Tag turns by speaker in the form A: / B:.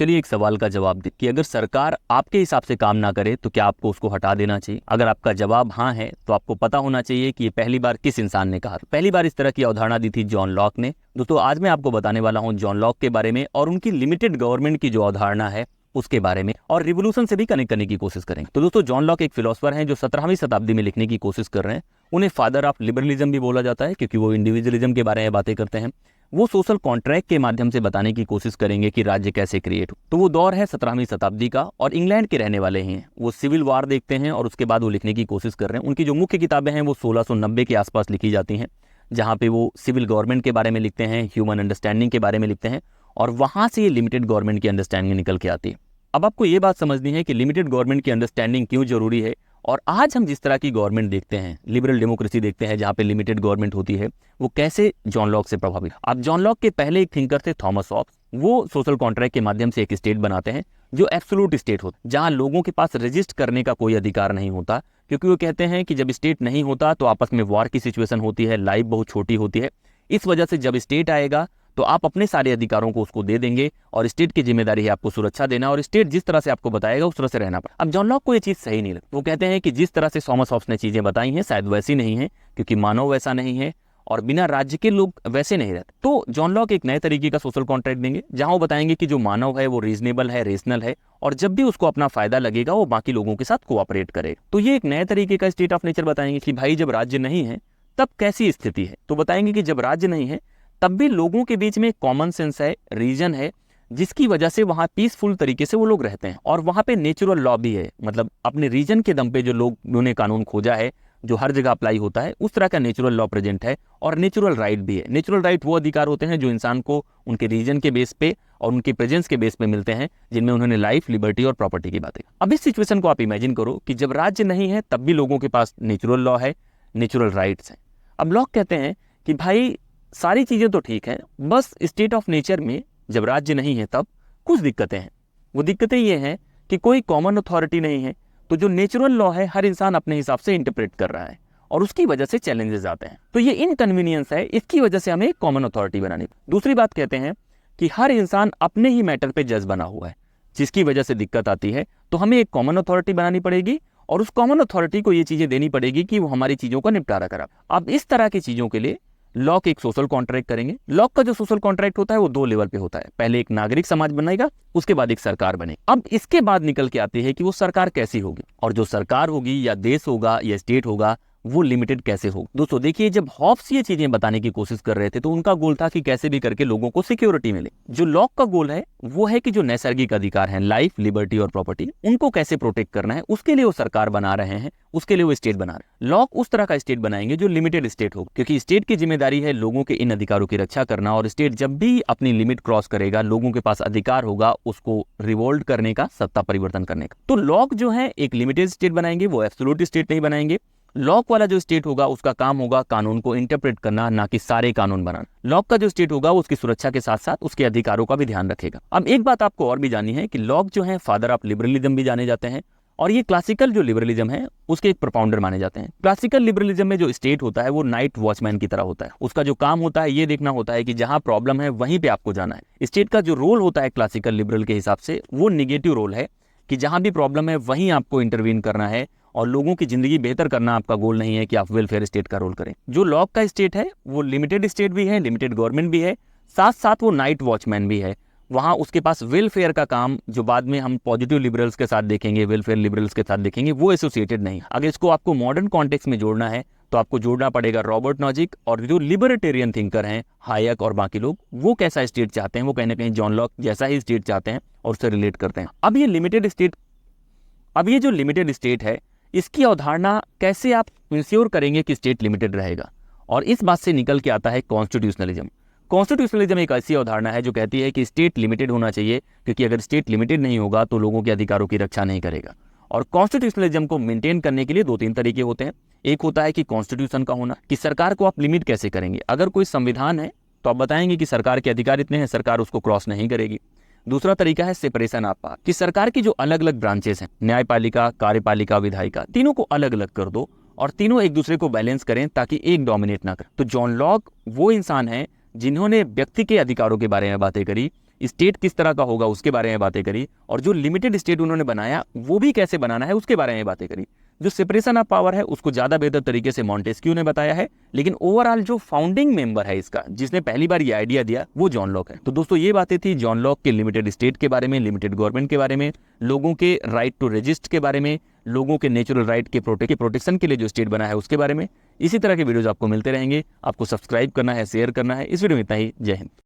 A: चलिए एक सवाल का जवाब दे कि अगर सरकार आपके हिसाब से काम ना करे तो क्या आपको उसको हटा देना चाहिए? अगर आपका जवाब हाँ है तो आपको पता होना चाहिए कि ये पहली बार किस इंसान ने कहा। पहली बार इस तरह की अवधारणा दी थी जॉन लॉक ने। दोस्तों आज मैं आपको बताने वाला हूँ जॉन लॉक के बारे में और उनकी लिमिटेड गवर्नमेंट की जो अवधारणा है उसके बारे में, और रिवोल्यूशन से भी कनेक्ट करने की कोशिश करेंगे। तो दोस्तों जॉन लॉक एक फिलोसोफर हैं जो 17वीं शताब्दी में लिखने की कोशिश कर रहे हैं। उन्हें फादर ऑफ लिबरलिज्म भी बोला जाता है क्योंकि वो इंडिविजुअलिज्म के बारे में बातें करते हैं। वो सोशल कॉन्ट्रैक्ट के माध्यम से बताने की कोशिश करेंगे कि राज्य कैसे क्रिएट हो। तो वो दौर है 17वीं शताब्दी का और इंग्लैंड के रहने वाले हैं। वो सिविल वार देखते हैं और उसके बाद वो लिखने की कोशिश कर रहे हैं। उनकी जो मुख्य किताबें हैं वो 1690 के आसपास लिखी जाती हैं, जहाँ पे वो सिविल गवर्नमेंट के बारे में लिखते हैं, ह्यूमन अंडरस्टैंडिंग के बारे में लिखते हैं, और वहां से ये लिमिटेड गवर्नमेंट की अंडरस्टैंडिंग निकल के आती है। अब आपको ये बात समझनी है कि लिमिटेड गवर्नमेंट की अंडरस्टैंडिंग क्यों जरूरी है, और आज हम जिस तरह की गवर्नमेंट देखते हैं, लिबरल डेमोक्रेसी देखते हैं जहाँ पे लिमिटेड गवर्नमेंट होती है, वो कैसे जॉन लॉक से प्रभावित। अब जॉन लॉक के पहले एक थिंकर थे थॉमस हॉब्स। वो सोशल कॉन्ट्रैक्ट के माध्यम से एक स्टेट बनाते हैं जो एब्सोल्यूट स्टेट होता है, जहाँ लोगों के पास रजिस्ट करने का कोई अधिकार नहीं होता, क्योंकि वो कहते हैं कि जब स्टेट नहीं होता तो आपस में वॉर की सिचुएशन होती है, लाइफ बहुत छोटी होती है। इस वजह से जब स्टेट आएगा तो आप अपने सारे अधिकारों को उसको दे देंगे, और स्टेट की जिम्मेदारी है आपको सुरक्षा देना, और स्टेट जिस तरह से आपको बताएगा उस तरह से रहना पड़ा। अब जॉन लॉक को ये चीज सही नहीं लगती। वो कहते हैं कि जिस तरह से थॉमस हॉब्स ने चीजें बताई हैं शायद वैसी नहीं है, क्योंकि मानव वैसा नहीं है और बिना राज्य के लोग वैसे नहीं रहते। तो जॉन लॉक एक नए तरीके का सोशल कॉन्ट्रैक्ट देंगे जहां वो बताएंगे कि जो मानव है वो रीजनेबल है, रेशनल है, और जब भी उसको अपना फायदा लगेगा वो बाकी लोगों के साथ कोऑपरेट करे। तो ये एक नए तरीके का स्टेट ऑफ नेचर बताएंगे कि भाई जब राज्य नहीं है तब कैसी स्थिति है। तो बताएंगे कि जब राज्य नहीं है तब भी लोगों के बीच में कॉमन सेंस है, रीजन है, जिसकी वजह से वहां पीसफुल तरीके से वो लोग रहते हैं, और वहां पे नेचुरल लॉ भी है। मतलब अपने रीजन के दम पे जो लोगों ने कानून खोजा है जो हर जगह अप्लाई होता है, उस तरह का नेचुरल लॉ प्रेजेंट है, और नेचुरल राइट भी है। नेचुरल राइट वो अधिकार होते हैं जो इंसान को उनके रीजन के बेस पे और उनके प्रेजेंस के बेस पे मिलते हैं, जिनमें उन्होंने लाइफ, लिबर्टी और प्रॉपर्टी की बातें। अब इस सिचुएशन को आप इमेजिन करो कि जब राज्य नहीं है तब भी लोगों के पास नेचुरल लॉ है, नेचुरल राइट्स हैं। अब लॉक कहते हैं कि भाई सारी चीजें तो ठीक है, बस स्टेट ऑफ नेचर में जब राज्य नहीं है तब कुछ दिक्कतें हैं। वो दिक्कतें ये हैं कि कोई कॉमन अथॉरिटी नहीं है, तो जो नेचुरल लॉ है हर इंसान अपने हिसाब से इंटरप्रेट कर रहा है, और उसकी वजह से चैलेंजेस आते हैं। तो ये इनकन्वीनियंस है, इसकी वजह से हमें एक कॉमन अथॉरिटी बनानी। दूसरी बात कहते हैं कि हर इंसान अपने ही मैटर पे जज बना हुआ है, जिसकी वजह से दिक्कत आती है। तो हमें एक कॉमन अथॉरिटी बनानी पड़ेगी, और उस कॉमन अथॉरिटी को ये चीजें देनी पड़ेगी कि वो हमारी चीजों का निपटारा करा। अब इस तरह की चीजों के लिए लॉक एक सोशल कॉन्ट्रैक्ट करेंगे। लॉक का जो सोशल कॉन्ट्रैक्ट होता है वो 2 लेवल पे होता है। पहले एक नागरिक समाज बनेगा, उसके बाद एक सरकार बनेगी। अब इसके बाद निकल के आती है कि वो सरकार कैसी होगी, और जो सरकार होगी या देश होगा या स्टेट होगा वो लिमिटेड कैसे होगा। दोस्तों देखिए, जब हॉब्स ये चीजें बताने की कोशिश कर रहे थे तो उनका गोल था कि कैसे भी करके लोगों को सिक्योरिटी मिले। जो लॉक का गोल है वो है कि जो नैसर्गिक अधिकार हैं, लाइफ, लिबर्टी और प्रॉपर्टी, उनको कैसे प्रोटेक्ट करना है, उसके लिए वो सरकार बना रहे हैं, उसके लिए वो स्टेट बना रहे हैं। लॉक उस तरह का स्टेट बनाएंगे जो लिमिटेड स्टेट हो, क्योंकि स्टेट की जिम्मेदारी है लोगों के इन अधिकारों की रक्षा करना, और स्टेट जब भी अपनी लिमिट क्रॉस करेगा लोगों के पास अधिकार होगा उसको रिवोल्ट करने का, सत्ता परिवर्तन करने का। तो लॉक जो है एक लिमिटेड स्टेट बनाएंगे, वो एब्सोल्यूट स्टेट नहीं बनाएंगे। लॉक वाला जो स्टेट होगा उसका काम होगा कानून को इंटरप्रेट करना, ना कि सारे कानून बनाना। लॉक का जो स्टेट होगा उसकी सुरक्षा के साथ साथ उसके अधिकारों का भी ध्यान रखेगा। अब एक बात आपको और भी जाननी है कि लॉक जो है फादर ऑफ लिबरलिज्म भी जाने जाते हैं, और ये क्लासिकल जो लिबरलिज्म है उसके एक प्रोपाउंडर माने जाते हैं। क्लासिकल लिबरलिज्म में जो स्टेट होता है वो नाइट वॉचमैन की तरह होता है। उसका जो काम होता है ये देखना होता है कि जहां प्रॉब्लम है वहीं पे आपको जाना है। स्टेट का जो रोल होता है क्लासिकल लिबरल के हिसाब से वो निगेटिव रोल है, कि जहां भी प्रॉब्लम है वहीं आपको इंटरवीन करना है, और लोगों की जिंदगी बेहतर करना आपका गोल नहीं है कि आप वेलफेयर स्टेट का रोल करें। जो लॉक का स्टेट है वो लिमिटेड स्टेट भी है, लिमिटेड गवर्नमेंट भी है, साथ साथ वो नाइट वॉचमैन भी है। वहां उसके पास वेलफेयर का काम, जो बाद में हम पॉजिटिव लिबरल्स के साथ देखेंगे, वेलफेयर लिबरल्स के साथ देखेंगे, वो एसोसिएटेड नहीं। अगर इसको आपको मॉडर्न कॉन्टेक्स्ट में जोड़ना है तो आपको जोड़ना पड़ेगा रॉबर्ट नॉजिक, और जो लिबर्टेरियन थिंकर हैं हायक और बाकी लोग, वो कैसा स्टेट चाहते हैं, वो कहीं ना कहीं जॉन लॉक जैसा ही स्टेट चाहते हैं और उससे रिलेट करते हैं। अब ये जो लिमिटेड स्टेट है इसकी अवधारणा कैसे आप इंश्योर करेंगे कि स्टेट लिमिटेड रहेगा, और इस बात से निकल के आता है कॉन्स्टिट्यूशनलिज्म। कॉन्स्टिट्यूशनलिज्म एक ऐसी अवधारणा है जो कहती है कि स्टेट लिमिटेड होना चाहिए, क्योंकि अगर स्टेट लिमिटेड नहीं होगा तो लोगों के अधिकारों की रक्षा नहीं करेगा। और कॉन्स्टिट्यूशनलिज्म को मेंटेन करने के लिए 2-3 तरीके होते हैं। एक होता है कि कॉन्स्टिट्यूशन का होना, कि सरकार को आप लिमिट कैसे करेंगे। अगर कोई संविधान है तो आप बताएंगे कि सरकार के अधिकार इतने हैं, सरकार उसको क्रॉस नहीं करेगी। दूसरा तरीका है सेपरेशन ऑफ पावर, कि सरकार की जो अलग अलग ब्रांचेस हैं, न्यायपालिका, कार्यपालिका, विधायिका, तीनों को अलग अलग कर दो और तीनों एक दूसरे को बैलेंस करें ताकि एक डोमिनेट ना करे। तो जॉन लॉक वो इंसान है जिन्होंने व्यक्ति के अधिकारों के बारे में बातें करी, स्टेट किस तरह का होगा उसके बारे में बातें करी, और जो लिमिटेड स्टेट उन्होंने बनाया वो भी कैसे बनाना है उसके बारे में बातें करी। जो सेपरेशन ऑफ पावर है उसको ज़्यादा बेहतर तरीके से मॉन्टेस्क्यू ने बताया है, लेकिन ओवरऑल जो फाउंडिंग मेंबर है इसका, जिसने पहली बार ये आइडिया दिया, वो जॉन लॉक है। तो दोस्तों ये बातें थी जॉन लॉक के लिमिटेड स्टेट के बारे में, लिमिटेड गवर्नमेंट के बारे में, लोगों के राइट टू रजिस्ट के बारे में, लोगों के नेचुरल राइट के प्रोटेक्शन के लिए जो स्टेट बना है उसके बारे में। इसी तरह के वीडियोज आपको मिलते रहेंगे। आपको सब्सक्राइब करना है, शेयर करना है। इस वीडियो में इतना ही। जय हिंद।